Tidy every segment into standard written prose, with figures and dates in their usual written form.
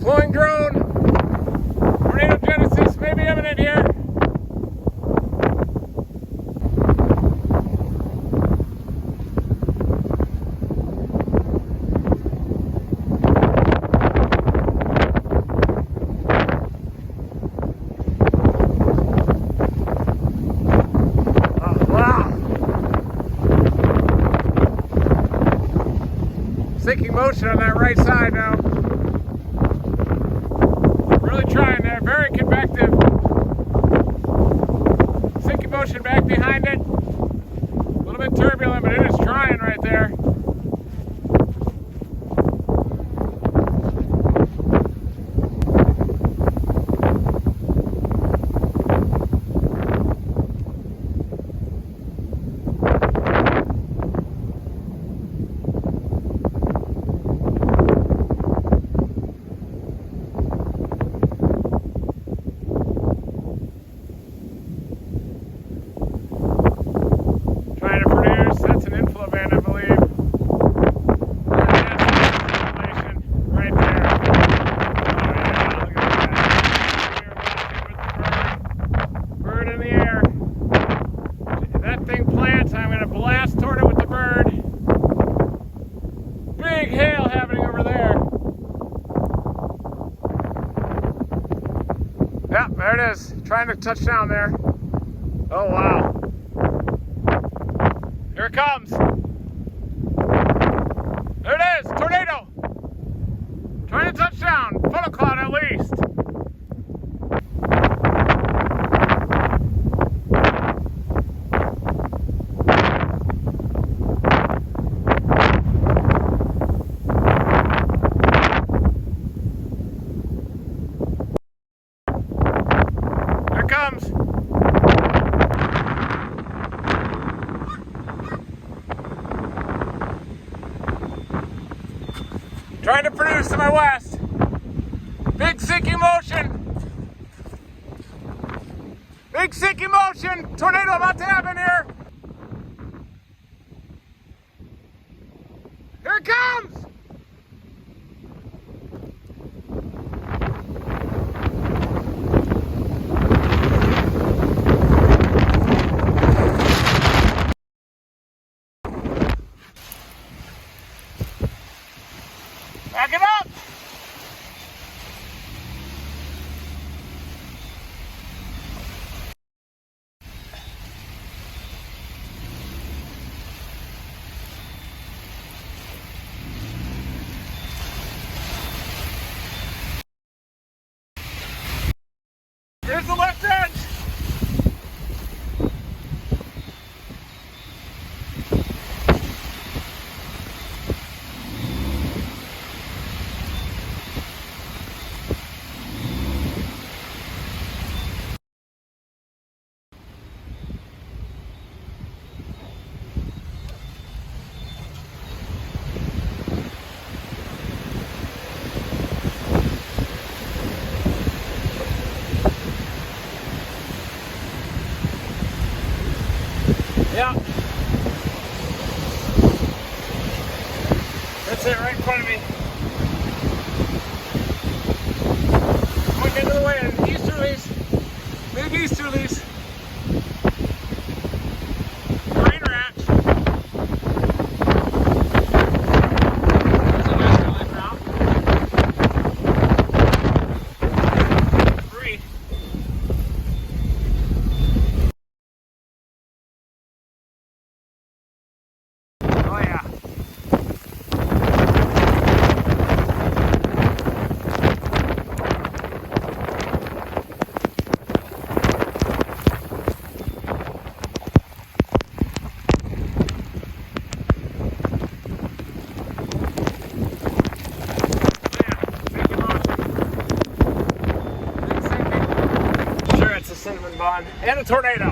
Deploying drone. Tornado Genesis may be imminent here. Sinking motion on that right side now. Really trying there, very convective. Sinking motion back behind it. A little bit turbulent, but it is trying right there. that thing plants, I'm going to blast toward it with the bird. Big hail happening over there. Yeah, there it is. Trying to touch down there. Oh, wow. Here it comes. There it is. Tornado. Trying to touch down. Funnel cloud at least. Here it comes. Trying to produce to my west. Big sinking motion. Big sinking motion. Tornado about to happen here. Here it comes. Back it up. Here's the left edge. Yeah. That's it right in front of me. I'm going to get to the wind. Easterlies. Big easterlies. Rain rat. That's a nice life now. Three. Oh yeah. Sure, it's a cinnamon bun and a tornado.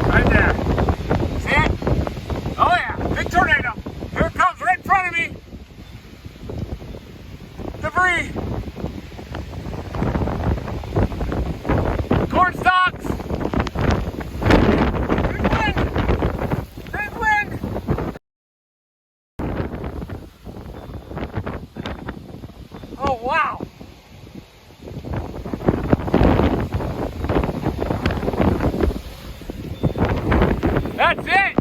Right there. See it? Oh yeah, big tornado. Here it comes right in front of me. Debris. Corn stalks. Big wind. Big wind. Oh wow. That's it.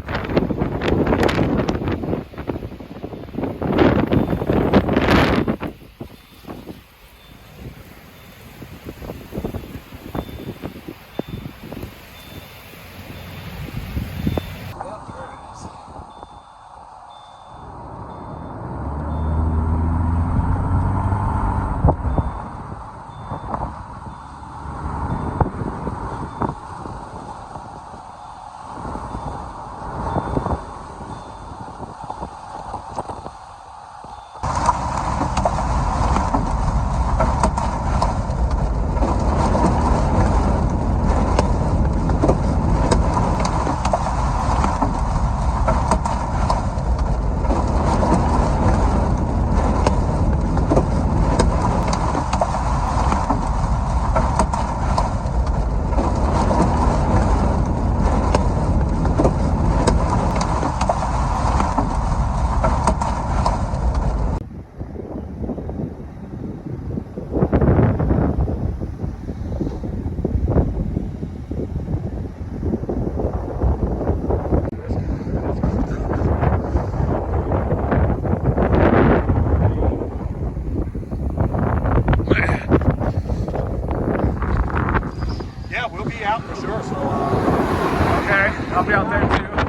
I'll be out there too.